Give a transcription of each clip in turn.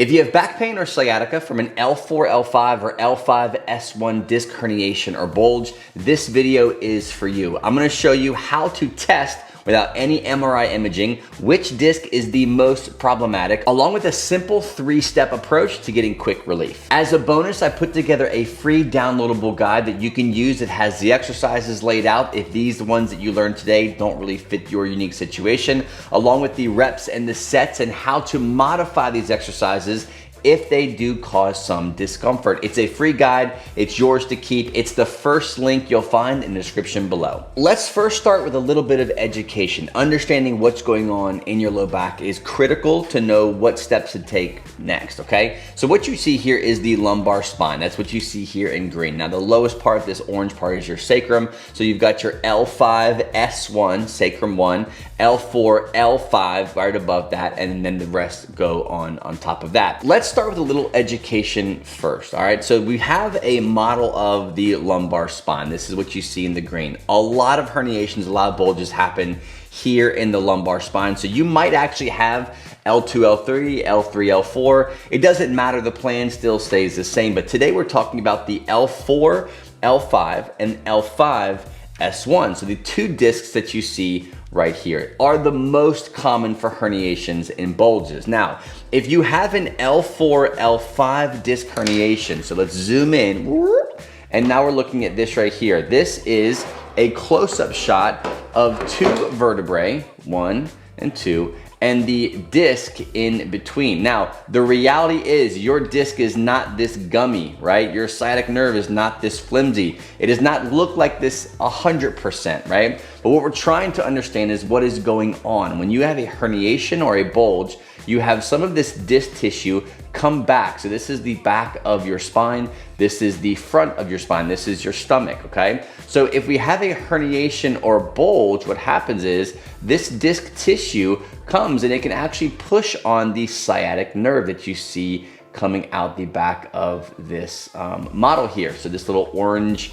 If you have back pain or sciatica from an L4-L5 or L5-S1 disc herniation or bulge, this video is for you. I'm gonna show you how to test without any MRI imaging which disc is the most problematic, along with a simple 3-step approach to getting quick relief. As a bonus, I put together a free downloadable guide that you can use that has the exercises laid out if these ones that you learned today don't really fit your unique situation, along with the reps and the sets and how to modify these exercises if they do cause some discomfort. It's a free guide, it's yours to keep. It's the first link you'll find in the description below. Let's first start with a little bit of education. Understanding what's going on in your low back is critical to know what steps to take next, okay? So what you see here is the lumbar spine. That's what you see here in green. Now the lowest part, this orange part, is your sacrum. So you've got your L5-S1, sacrum 1, L4-L5 right above that, and then the rest go on top of that. Let's start with a little education first, all right? So we have a model of the lumbar spine. This is what you see in the green. A lot of herniations, a lot of bulges happen here in the lumbar spine. So you might actually have L2, L3, L3, L4. It doesn't matter, the plan still stays the same. But today we're talking about the L4, L5, and L5-S1. So the two discs that you see right here are the most common for herniations and bulges. Now, if you have an L4, L5 disc herniation, so let's zoom in, and now we're looking at this right here. This is a close-up shot of two vertebrae, 1 and 2, and the disc in between. Now, the reality is your disc is not this gummy, right? Your sciatic nerve is not this flimsy. It does not look like this 100%, right? But what we're trying to understand is what is going on. When you have a herniation or a bulge, you have some of this disc tissue come back. So this is the back of your spine. This is the front of your spine. This is your stomach, okay? So if we have a herniation or bulge, what happens is this disc tissue comes and it can actually push on the sciatic nerve that you see coming out the back of this model here. So this little orange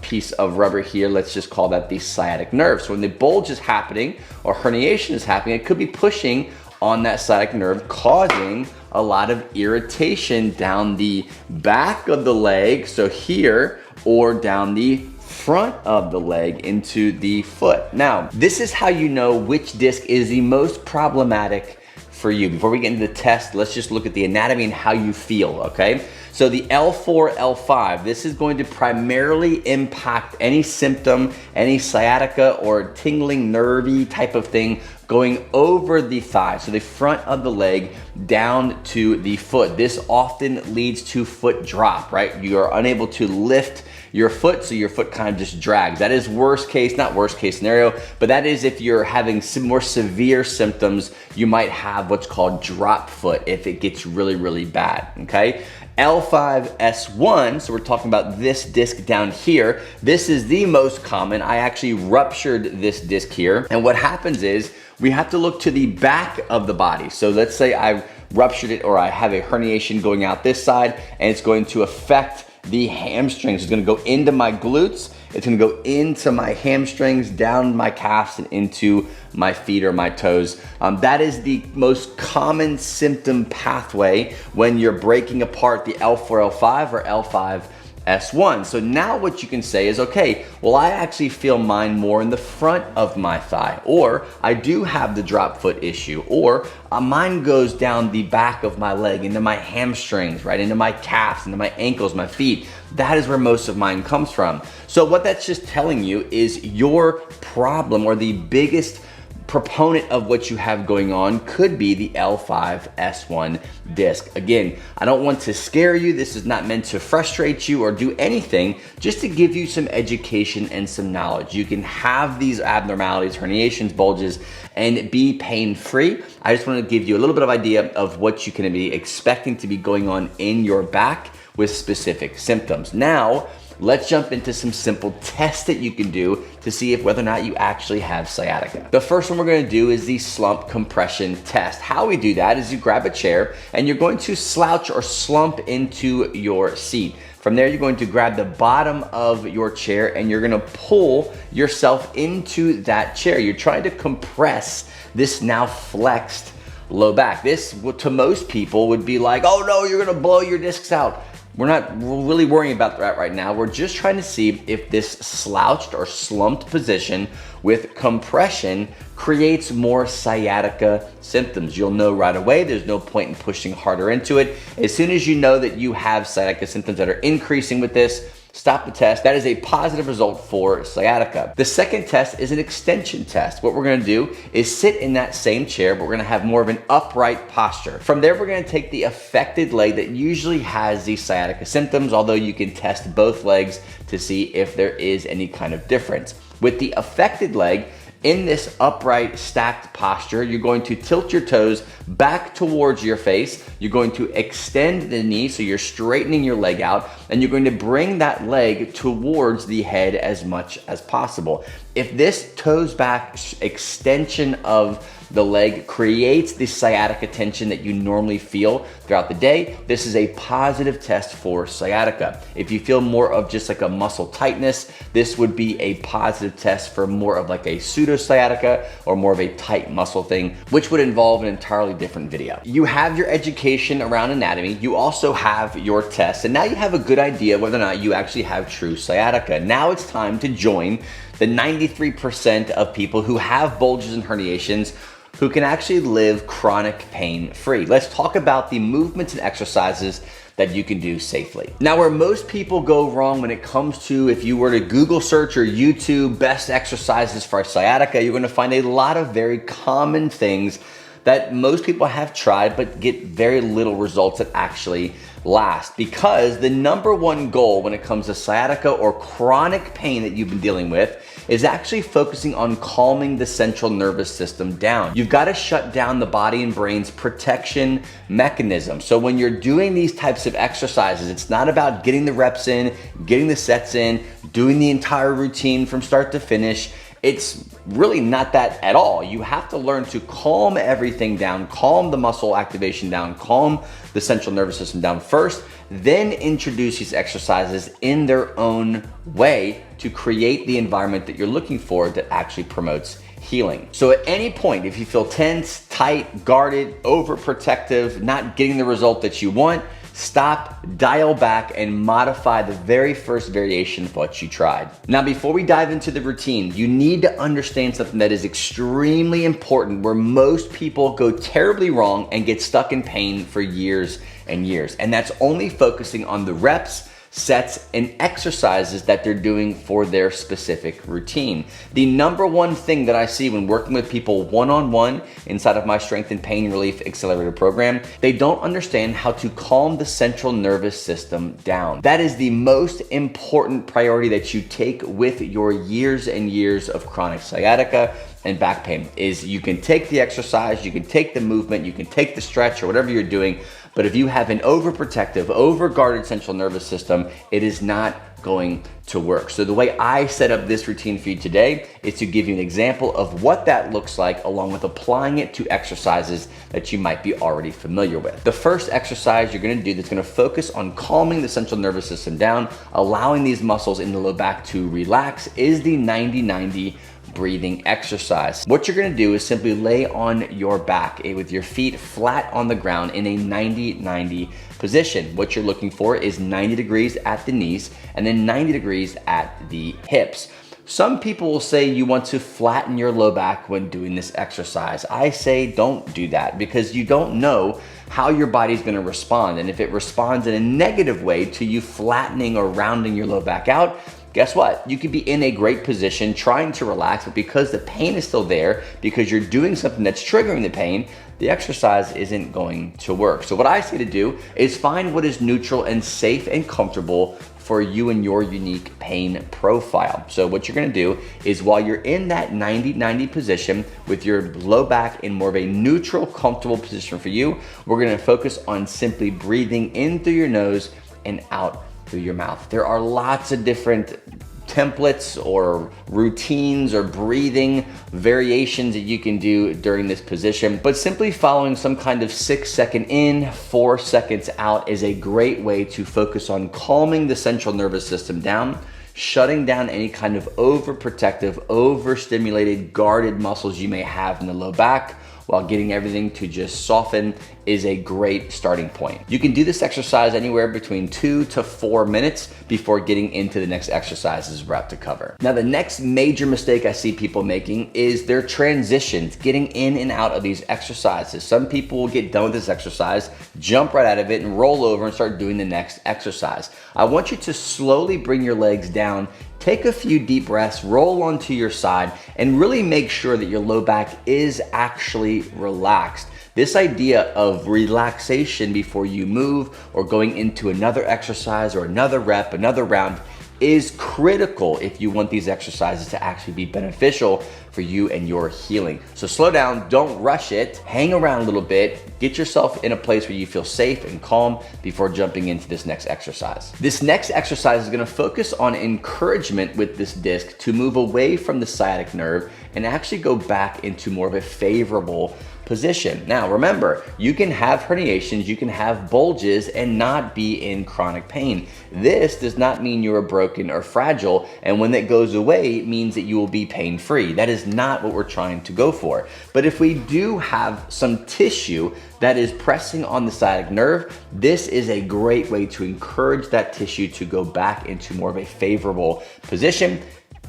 piece of rubber here, let's just call that the sciatic nerve. So when the bulge is happening or herniation is happening, it could be pushing on that sciatic nerve, causing a lot of irritation down the back of the leg, so here, or down the front of the leg into the foot. Now, this is how you know which disc is the most problematic for you. Before we get into the test, let's just look at the anatomy and how you feel, okay? So the L4, L5, this is going to primarily impact any symptom, any sciatica or tingling, nervy type of thing going over the thigh, so the front of the leg down to the foot. This often leads to foot drop, right? You are unable to lift your foot, so your foot kind of just drags. That is worst case, not worst case scenario, but that is if you're having some more severe symptoms, you might have what's called drop foot if it gets really, really bad, okay? L5-S1, so we're talking about this disc down here. This is the most common. I actually ruptured this disc here. And what happens is we have to look to the back of the body. So let's say I ruptured it or I have a herniation going out this side and it's going to affect the hamstrings. It's gonna go into my glutes. It's gonna go into my hamstrings, down my calves, and into my feet or my toes. That is the most common symptom pathway when you're breaking apart the L4-L5 or L5-S1. So now what you can say is, okay, well, I actually feel mine more in the front of my thigh, or I do have the drop foot issue, or mine goes down the back of my leg into my hamstrings, right, into my calves, into my ankles, my feet. That is where most of mine comes from. So what that's just telling you is your problem, or the biggest proponent of what you have going on, could be the L5-S1 disc. Again, I don't want to scare you. This is not meant to frustrate you or do anything, just to give you some education and some knowledge. You can have these abnormalities, herniations, bulges, and be pain-free. I just want to give you a little bit of idea of what you can be expecting to be going on in your back with specific symptoms. Now, let's jump into some simple tests that you can do to see if whether or not you actually have sciatica. The first one we're gonna do is the slump compression test. How we do that is you grab a chair and you're going to slouch or slump into your seat. From there, you're going to grab the bottom of your chair and you're gonna pull yourself into that chair. You're trying to compress this now flexed low back. This, to most people, would be like, oh no, you're gonna blow your discs out. We're not really worrying about that right now. We're just trying to see if this slouched or slumped position with compression creates more sciatica symptoms. You'll know right away. There's no point in pushing harder into it. As soon as you know that you have sciatica symptoms that are increasing with this, stop the test. That is a positive result for sciatica. The second test is an extension test. What we're gonna do is sit in that same chair, but we're gonna have more of an upright posture. From there, we're gonna take the affected leg that usually has these sciatica symptoms, although you can test both legs to see if there is any kind of difference. With the affected leg, in this upright stacked posture, you're going to tilt your toes back towards your face. You're going to extend the knee, so you're straightening your leg out, and you're going to bring that leg towards the head as much as possible. If this toes back extension of the leg creates the sciatica tension that you normally feel throughout the day, this is a positive test for sciatica. If you feel more of just like a muscle tightness, this would be a positive test for more of like a pseudo sciatica or more of a tight muscle thing, which would involve an entirely different video. You have your education around anatomy, you also have your test, and now you have a good idea whether or not you actually have true sciatica. Now it's time to join the 93% of people who have bulges and herniations who can actually live chronic pain-free. Let's talk about the movements and exercises that you can do safely. Now, where most people go wrong when it comes to, if you were to Google search or YouTube best exercises for sciatica, you're gonna find a lot of very common things that most people have tried but get very little results that actually last, because the number one goal when it comes to sciatica or chronic pain that you've been dealing with is actually focusing on calming the central nervous system down. You've got to shut down the body and brain's protection mechanism. So when you're doing these types of exercises, it's not about getting the reps in, getting the sets in, doing the entire routine from start to finish. It's really not that at all. You have to learn to calm everything down, calm the muscle activation down, calm the central nervous system down first, then introduce these exercises in their own way to create the environment that you're looking for that actually promotes healing. So at any point, if you feel tense, tight, guarded, overprotective, not getting the result that you want, stop, dial back, and modify the very first variation of what you tried. Now, before we dive into the routine, you need to understand something that is extremely important, where most people go terribly wrong and get stuck in pain for years and years. And that's only focusing on the reps, sets, and exercises that they're doing for their specific routine. The number one thing that I see when working with people one-on-one inside of my Strength and Pain Relief Accelerator program, they don't understand how to calm the central nervous system down. That is the most important priority that you take with your years and years of chronic sciatica and back pain. Is you can take the exercise, you can take the movement, you can take the stretch or whatever you're doing, but if you have an overprotective, overguarded central nervous system, it is not going to work. So the way I set up this routine for you today is to give you an example of what that looks like, along with applying it to exercises that you might be already familiar with. The first exercise you're gonna do that's gonna focus on calming the central nervous system down, allowing these muscles in the low back to relax, is the 90-90 breathing exercise. What you're gonna do is simply lay on your back with your feet flat on the ground in a 90-90 position. What you're looking for is 90 degrees at the knees and then 90 degrees at the hips. Some people will say you want to flatten your low back when doing this exercise. I say don't do that, because you don't know how your body's gonna respond. And if it responds in a negative way to you flattening or rounding your low back out, guess what? You could be in a great position trying to relax, but because the pain is still there, because you're doing something that's triggering the pain, the exercise isn't going to work. So what I say to do is find what is neutral and safe and comfortable for you and your unique pain profile. So what you're gonna do is, while you're in that 90-90 position with your low back in more of a neutral, comfortable position for you, we're gonna focus on simply breathing in through your nose and out through your mouth. There are lots of different templates or routines or breathing variations that you can do during this position, but simply following some kind of 6 second in, 4 seconds out is a great way to focus on calming the central nervous system down, shutting down any kind of overprotective, overstimulated, guarded muscles you may have in the low back, while getting everything to just soften is a great starting point. You can do this exercise anywhere between 2 to 4 minutes before getting into the next exercises we're about to cover. Now, the next major mistake I see people making is their transitions, getting in and out of these exercises. Some people will get done with this exercise, jump right out of it, and roll over and start doing the next exercise. I want you to slowly bring your legs down, take a few deep breaths, roll onto your side, and really make sure that your low back is actually relaxed. This idea of relaxation before you move or going into another exercise or another rep, another round, is critical if you want these exercises to actually be beneficial for you and your healing. So slow down, don't rush it, hang around a little bit, get yourself in a place where you feel safe and calm before jumping into this next exercise. This next exercise is gonna focus on encouragement with this disc to move away from the sciatic nerve and actually go back into more of a favorable position. Now remember, you can have herniations, you can have bulges and not be in chronic pain. This does not mean you are broken or fragile, and when that goes away, it means that you will be pain-free. That is not what we're trying to go for. But if we do have some tissue that is pressing on the sciatic nerve, this is a great way to encourage that tissue to go back into more of a favorable position.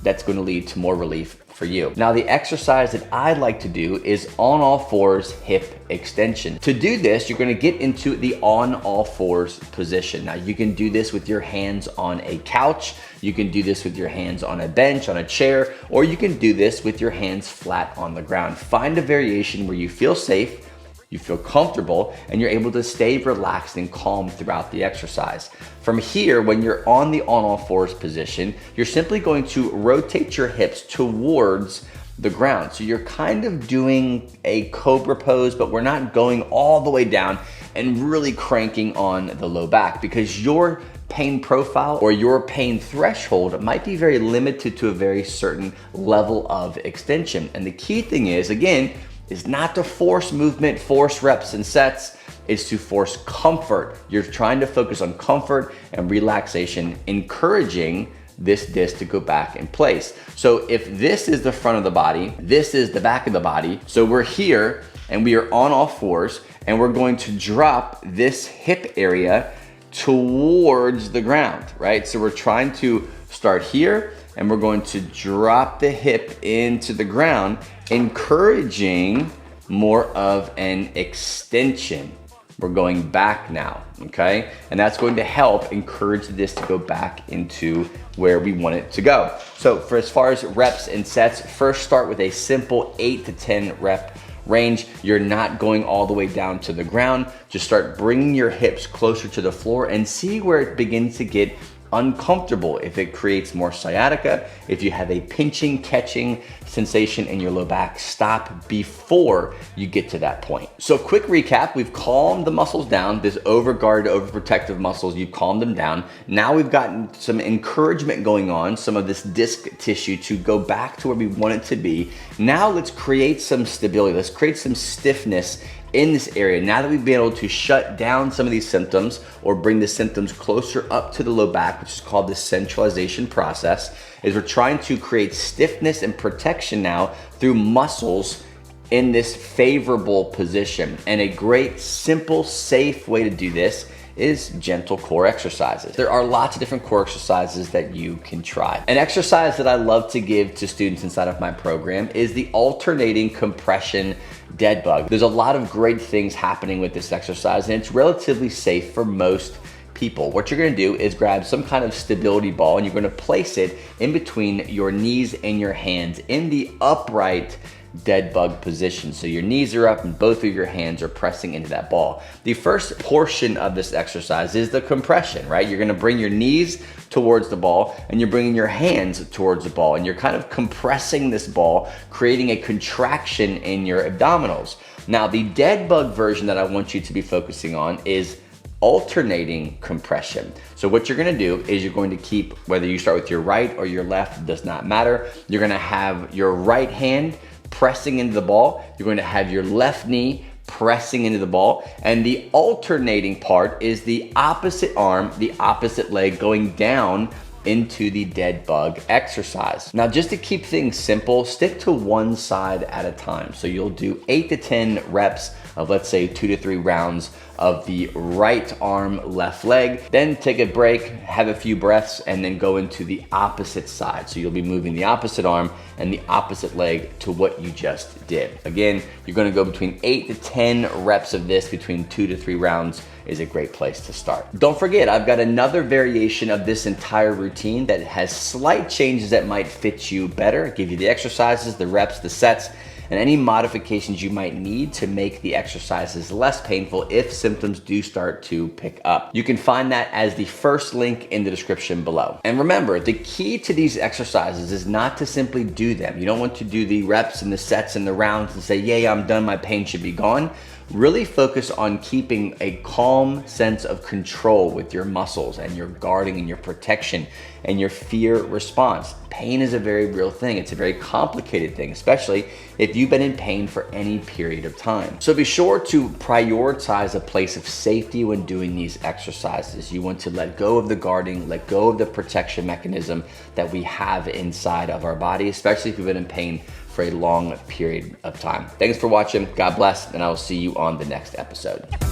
That's going to lead to more relief for you. Now, the exercise that I like to do is on all fours hip extension. To do this, you're going to get into the on all fours position. Now, you can do this with your hands on a couch, you can do this with your hands on a bench, on a chair, or you can do this with your hands flat on the ground. Find a variation where you feel safe, you feel comfortable, and you're able to stay relaxed and calm throughout the exercise. From here, when you're on the on all fours position, you're simply going to rotate your hips towards the ground. So you're kind of doing a cobra pose, but we're not going all the way down and really cranking on the low back, because your pain profile or your pain threshold might be very limited to a very certain level of extension. And the key thing is, again, is not to force movement, force reps and sets, is to force comfort. You're trying to focus on comfort and relaxation, encouraging this disc to go back in place. So if this is the front of the body, this is the back of the body. So we're here and we are on all fours, and we're going to drop this hip area towards the ground, right? So we're trying to start here and we're going to drop the hip into the ground, encouraging more of an extension. We're going back now, okay? And that's going to help encourage this to go back into where we want it to go. So for as far as reps and sets, first start with a simple 8 to 10 rep range. You're not going all the way down to the ground. Just start bringing your hips closer to the floor and see where it begins to get uncomfortable. If it creates more sciatica, if you have a pinching, catching sensation in your low back, stop before you get to that point. So quick recap, we've calmed the muscles down, this overguard, overprotective muscles, you've calmed them down. Now we've gotten some encouragement going on, some of this disc tissue to go back to where we want it to be. Now let's create some stability, let's create some stiffness in this area. Now that we've been able to shut down some of these symptoms or bring the symptoms closer up to the low back, which is called the centralization process, is we're trying to create stiffness and protection now through muscles in this favorable position. And a great, simple, safe way to do this is gentle core exercises. There are lots of different core exercises that you can try. An exercise that I love to give to students inside of my program is the alternating compression dead bug. There's a lot of great things happening with this exercise, and it's relatively safe for most people. What you're gonna do is grab some kind of stability ball and you're gonna place it in between your knees and your hands in the upright dead bug position. So your knees are up and both of your hands are pressing into that ball. The first portion of this exercise is the compression, right? You're gonna bring your knees towards the ball and you're bringing your hands towards the ball and you're kind of compressing this ball, creating a contraction in your abdominals. Now, the dead bug version that I want you to be focusing on is alternating compression. So what you're gonna do is you're going to keep, whether you start with your right or your left, does not matter. You're gonna have your right hand pressing into the ball. You're going to have your left knee pressing into the ball. And the alternating part is the opposite arm, the opposite leg going down into the dead bug exercise. Now, just to keep things simple, stick to one side at a time. So you'll do 8 to 10 reps of, let's say, 2 to 3 rounds of the right arm, left leg. Then take a break, have a few breaths, and then go into the opposite side. So you'll be moving the opposite arm and the opposite leg to what you just did. Again, you're gonna go between 8 to 10 reps of this, between 2 to 3 rounds is a great place to start. Don't forget, I've got another variation of this entire routine that has slight changes that might fit you better, give you the exercises, the reps, the sets, and any modifications you might need to make the exercises less painful if symptoms do start to pick up. You can find that as the first link in the description below. And remember, the key to these exercises is not to simply do them. You don't want to do the reps and the sets and the rounds and say, yay, I'm done, my pain should be gone. Really focus on keeping a calm sense of control with your muscles and your guarding and your protection and your fear response. Pain is a very real thing. It's a very complicated thing, especially if you've been in pain for any period of time. So be sure to prioritize a place of safety when doing these exercises. You want to let go of the guarding, let go of the protection mechanism that we have inside of our body, especially if you've been in pain for a long period of time. Thanks for watching. God bless, and I will see you on the next episode.